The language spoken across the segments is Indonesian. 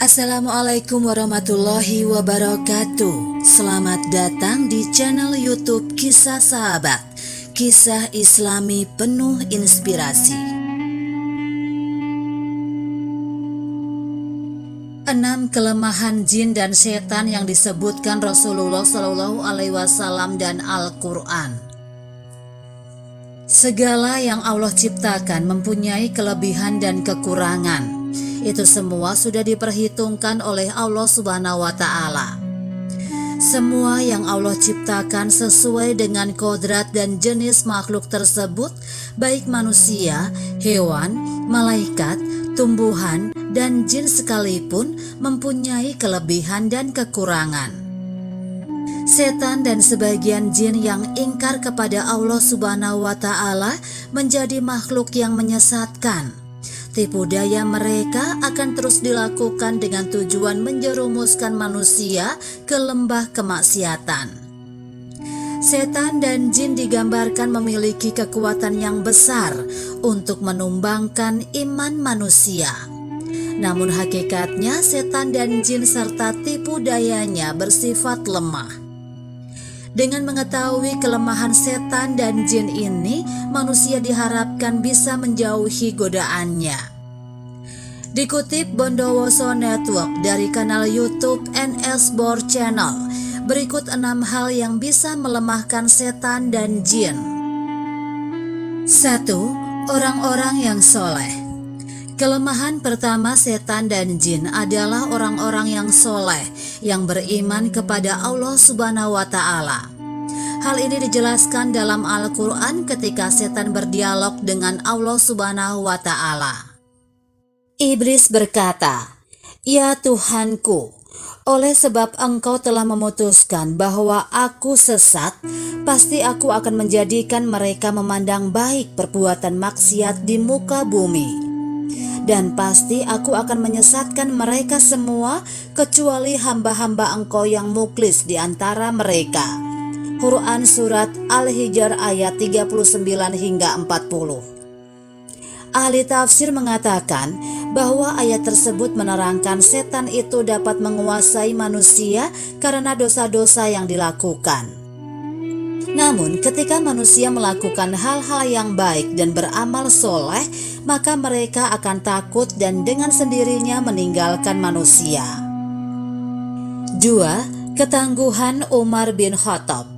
Assalamualaikum warahmatullahi wabarakatuh. Selamat datang di channel YouTube Kisah Sahabat, kisah Islami penuh inspirasi. 6 kelemahan jin dan setan yang disebutkan Rasulullah SAW dan Al-Quran. Segala yang Allah ciptakan mempunyai kelebihan dan kekurangan. Itu semua sudah diperhitungkan oleh Allah Subhanahu wa Ta'ala. Semua yang Allah ciptakan sesuai dengan kodrat dan jenis makhluk tersebut, baik manusia, hewan, malaikat, tumbuhan, dan jin sekalipun mempunyai kelebihan dan kekurangan. Setan dan sebagian jin yang ingkar kepada Allah Subhanahu wa Ta'ala menjadi makhluk yang menyesatkan. Tipu daya mereka akan terus dilakukan dengan tujuan menjerumuskan manusia ke lembah kemaksiatan. Setan dan jin digambarkan memiliki kekuatan yang besar untuk menumbangkan iman manusia. Namun hakikatnya setan dan jin serta tipu dayanya bersifat lemah. Dengan mengetahui kelemahan setan dan jin ini, manusia diharapkan bisa menjauhi godaannya. Dikutip Bondowoso Network dari kanal YouTube NS Bor Channel, berikut 6 hal yang bisa melemahkan setan dan jin. 1. Orang-orang yang soleh. Kelemahan pertama setan dan jin adalah orang-orang yang soleh, yang beriman kepada Allah Subhanahu wa Ta'ala. Hal ini dijelaskan dalam Al-Quran ketika setan berdialog dengan Allah Subhanahu wa Ta'ala. Iblis berkata, "Ya Tuhanku, oleh sebab Engkau telah memutuskan bahwa aku sesat, pasti aku akan menjadikan mereka memandang baik perbuatan maksiat di muka bumi. Dan pasti aku akan menyesatkan mereka semua kecuali hamba-hamba Engkau yang muklis di antara mereka." Quran Surat Al-Hijr ayat 39 hingga 40. Ahli tafsir mengatakan bahwa ayat tersebut menerangkan setan itu dapat menguasai manusia karena dosa-dosa yang dilakukan. Namun ketika manusia melakukan hal-hal yang baik dan beramal soleh, maka mereka akan takut dan dengan sendirinya meninggalkan manusia. 2. Ketangguhan Umar bin Khattab.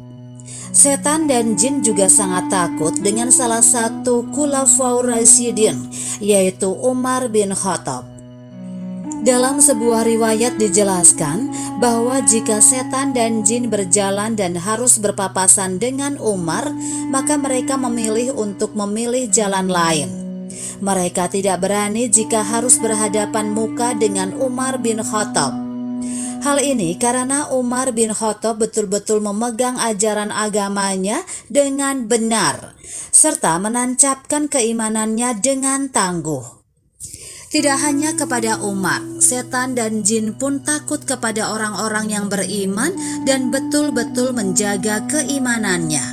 Setan dan jin juga sangat takut dengan salah satu Khulafaur Rasyidin, yaitu Umar bin Khattab. Dalam sebuah riwayat dijelaskan bahwa jika setan dan jin berjalan dan harus berpapasan dengan Umar, maka mereka memilih untuk memilih jalan lain. Mereka tidak berani jika harus berhadapan muka dengan Umar bin Khattab. Hal ini karena Umar bin Khattab betul-betul memegang ajaran agamanya dengan benar, serta menancapkan keimanannya dengan tangguh. Tidak hanya kepada Umar, setan dan jin pun takut kepada orang-orang yang beriman dan betul-betul menjaga keimanannya.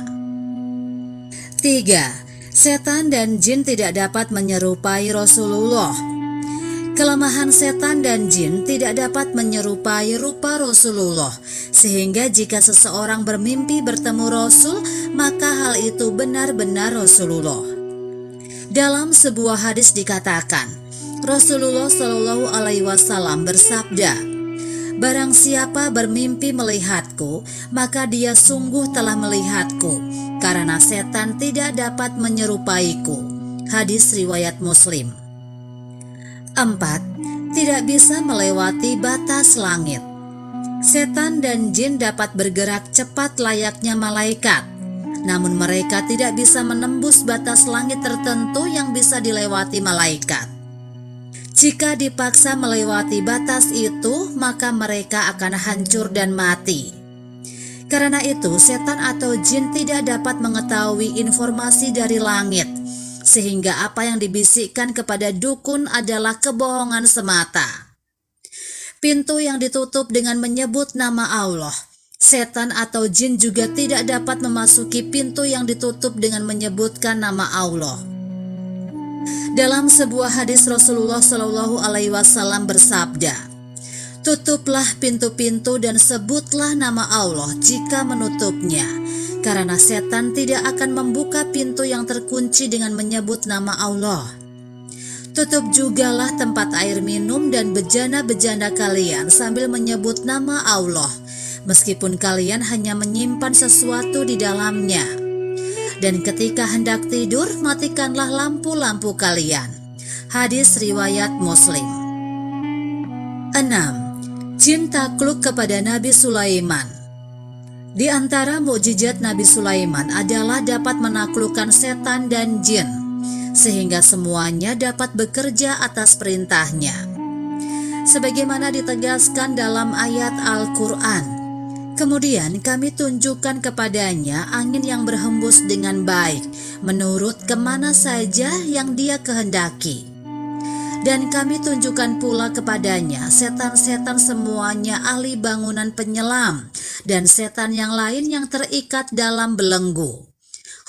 3. Setan dan jin tidak dapat menyerupai Rasulullah. Kelemahan setan dan jin tidak dapat menyerupai rupa Rasulullah, sehingga jika seseorang bermimpi bertemu Rasul, maka hal itu benar-benar Rasulullah. Dalam sebuah hadis dikatakan, Rasulullah SAW bersabda, "Barang siapa bermimpi melihatku, maka dia sungguh telah melihatku, karena setan tidak dapat menyerupaiku." Hadis riwayat Muslim. 4. Tidak bisa melewati batas langit. Setan dan jin dapat bergerak cepat layaknya malaikat, namun mereka tidak bisa menembus batas langit tertentu yang bisa dilewati malaikat. Jika dipaksa melewati batas itu, maka mereka akan hancur dan mati. Karena itu, setan atau jin tidak dapat mengetahui informasi dari langit, sehingga apa yang dibisikkan kepada dukun adalah kebohongan semata. Pintu yang ditutup dengan menyebut nama Allah, setan atau jin juga tidak dapat memasuki pintu yang ditutup dengan menyebutkan nama Allah. Dalam sebuah hadis Rasulullah SAW bersabda, Tutuplah pintu-pintu dan sebutlah nama Allah jika menutupnya, karena setan tidak akan membuka pintu yang terkunci dengan menyebut nama Allah. Tutup jugalah tempat air minum dan bejana-bejana kalian sambil menyebut nama Allah, meskipun kalian hanya menyimpan sesuatu di dalamnya. Dan ketika hendak tidur, matikanlah lampu-lampu kalian. Hadis riwayat Muslim. 6. Jin takluk kepada Nabi Sulaiman. Di antara mukjizat Nabi Sulaiman adalah dapat menaklukkan setan dan jin, sehingga semuanya dapat bekerja atas perintahnya. Sebagaimana ditegaskan dalam ayat Al-Quran, kemudian kami tunjukkan kepadanya angin yang berhembus dengan baik, menurut kemana saja yang dia kehendaki. Dan kami tunjukkan pula kepadanya setan-setan semuanya ahli bangunan penyelam, dan setan yang lain yang terikat dalam belenggu.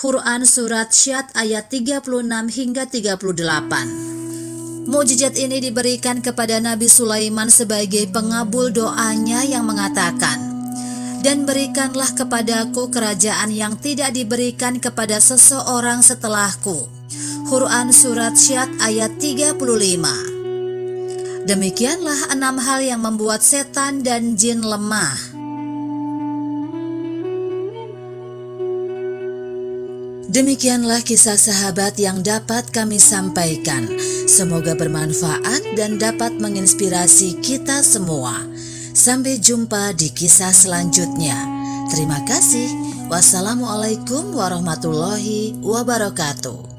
Quran Surat Syad ayat 36 hingga 38. Mukjizat ini diberikan kepada Nabi Sulaiman sebagai pengabul doanya yang mengatakan, "Dan berikanlah kepadaku kerajaan yang tidak diberikan kepada seseorang setelahku." Quran Surat Syad ayat 35. Demikianlah 6 hal yang membuat setan dan jin lemah. Demikianlah kisah sahabat yang dapat kami sampaikan. Semoga bermanfaat dan dapat menginspirasi kita semua. Sampai jumpa di kisah selanjutnya. Terima kasih. Wassalamualaikum warahmatullahi wabarakatuh.